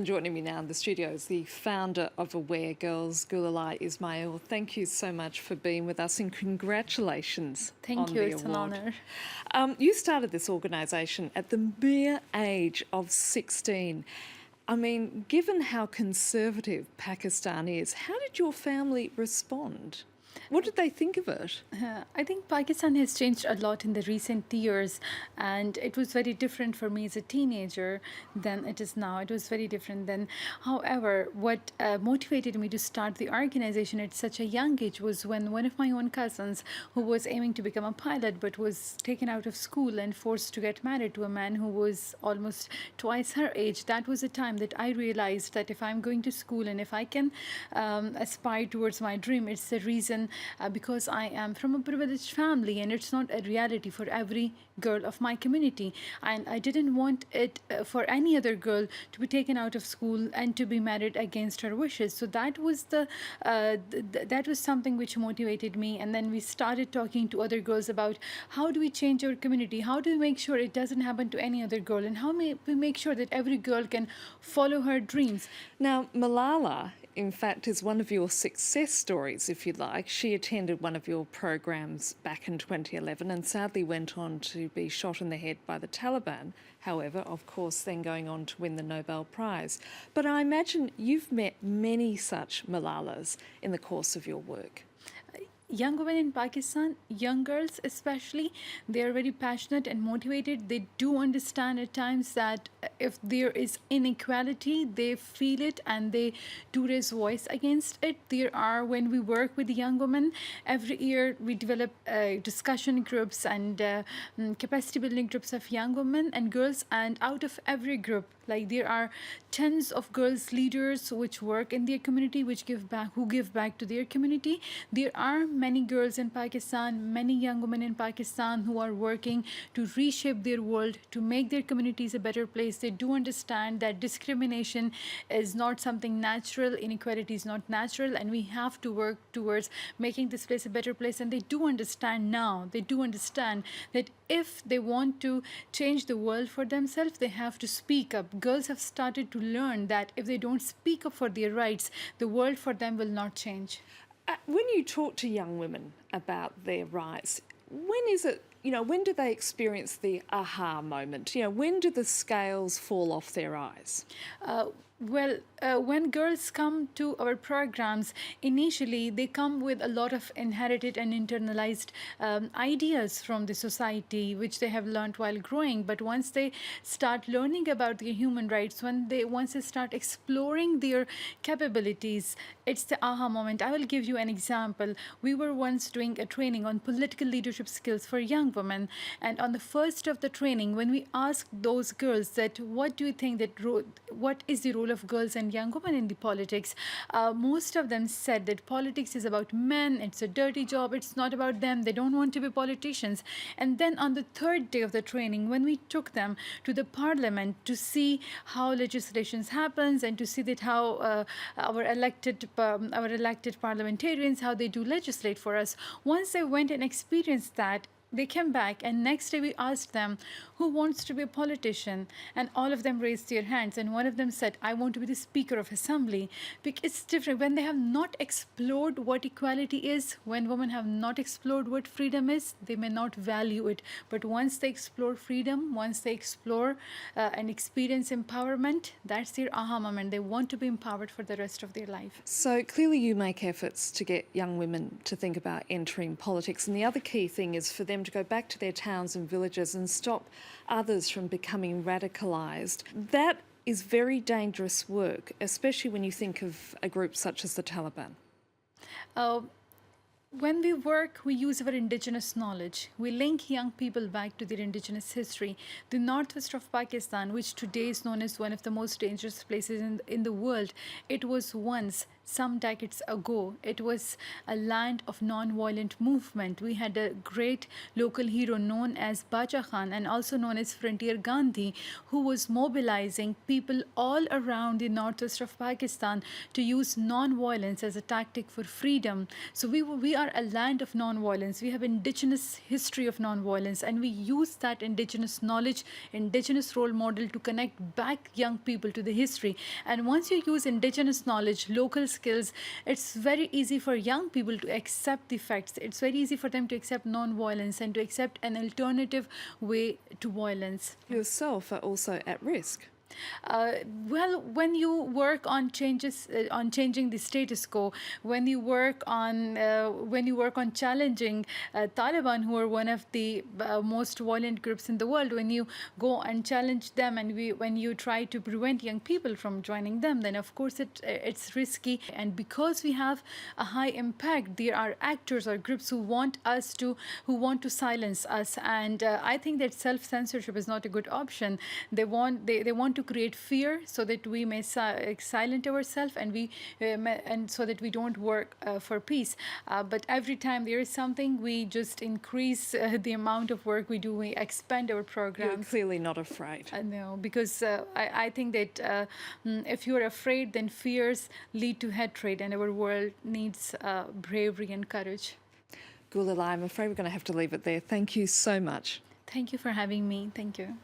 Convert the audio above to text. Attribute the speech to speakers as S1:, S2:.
S1: Joining me now in the studio is the founder of Aware Girls, Gulalai Ismail. Thank you so much for being with us and congratulations
S2: Thank
S1: on
S2: you,
S1: the
S2: it's an
S1: award.
S2: honor.
S1: You started this organisation at the mere age of 16. I mean, given how conservative Pakistan is, how did your family respond? What did they think of it?
S2: I think Pakistan has changed a lot in the recent years, and it was very different for me as a teenager than it is now. It was very different then. However, what motivated me to start the organization at such a young age was when one of my own cousins, who was aiming to become a pilot but was taken out of school and forced to get married to a man who was almost twice her age, that was a time that I realized that if I'm going to school and if I can aspire towards my dream, it's the reason because I am from a privileged family and it's not a reality for every girl of my community. And I didn't want it for any other girl to be taken out of school and to be married against her wishes. So that was that was something which motivated me. And then we started talking to other girls about how do we change our community? How do we make sure it doesn't happen to any other girl? And how may we make sure that every girl can follow her dreams?
S1: Now, Malala, in fact, is one of your success stories, if you like. She attended one of your programs back in 2011 and sadly went on to be shot in the head by the Taliban. However, of course, then going on to win the Nobel Prize. But I imagine you've met many such Malalas in the course of your work.
S2: Young women in Pakistan, young girls especially, they are very passionate and motivated. They do understand at times that if there is inequality, they feel it and they do raise voice against it. There are, when we work with young women, every year we develop discussion groups and capacity building groups of young women and girls, and out of every group, like there are tens of girls leaders which work in their community, which give back, who give back to their community. There are many girls in Pakistan, many young women in Pakistan who are working to reshape their world, to make their communities a better place. They do understand that discrimination is not something natural, inequality is not natural, and we have to work towards making this place a better place. And they do understand now, they do understand that if they want to change the world for themselves, they have to speak up. Girls have started to learn that if they don't speak up for their rights, the world for them will not change.
S1: When you talk to young women about their rights, when is it, when do they experience the aha moment? When do the scales fall off their eyes?
S2: When girls come to our programs, initially they come with a lot of inherited and internalized ideas from the society, which they have learned while growing. But once they start learning about their human rights, once they start exploring their capabilities, it's the aha moment. I will give you an example. We were once doing a training on political leadership skills for young women, and on the first of the training, when we asked those girls that what do you think what is the role of girls and young women in the politics, most of them said that politics is about men, it's a dirty job, it's not about them, they don't want to be politicians. And then on the third day of the training, when we took them to the parliament to see how legislations happens and to see that how our elected parliamentarians, how they do legislate for us, once they went and experienced that, they came back, and next day we asked them who wants to be a politician, and all of them raised their hands, and one of them said, I want to be the Speaker of Assembly. Because it's different when they have not explored what equality is. When women have not explored what freedom is, they may not value it. But once they explore freedom, once they explore and experience empowerment, that's their aha moment. They want to be empowered for the rest of their life.
S1: So clearly you make efforts to get young women to think about entering politics, and the other key thing is for them to go back to their towns and villages and stop others from becoming radicalised. That is very dangerous work, especially when you think of a group such as the Taliban.
S2: When we work, we use our indigenous knowledge. We link young people back to their indigenous history. The northwest of Pakistan, which today is known as one of the most dangerous places in the world, it was once some decades ago. It was a land of non-violent movement. We had a great local hero known as Bacha Khan and also known as Frontier Gandhi, who was mobilizing people all around the northwest of Pakistan to use non-violence as a tactic for freedom. So we are a land of non-violence. We have indigenous history of non-violence, and we use that indigenous knowledge, indigenous role model to connect back young people to the history. And once you use indigenous knowledge, local skills, it's very easy for young people to accept the facts. It's very easy for them to accept non-violence and to accept an alternative way to violence.
S1: Yourself are also at risk.
S2: Uh, well, when you work on changes, on changing the status quo, when you work on challenging Taliban, who are one of the most violent groups in the world, when you go and challenge them, and when you try to prevent young people from joining them, then of course it's risky. And because we have a high impact, there are actors or groups who want to silence us. And I think that self-censorship is not a good option. They want to create fear so that we may silent ourselves, and so that we don't work for peace. But every time there is something, we just increase the amount of work we do. We expand our
S1: You're
S2: programs.
S1: clearly not afraid.
S2: No, because I think that if you're afraid, then fears lead to hatred, and our world needs bravery and courage.
S1: Gulalai, I'm afraid we're going to have to leave it there. Thank you so much.
S2: Thank you for having me. Thank you.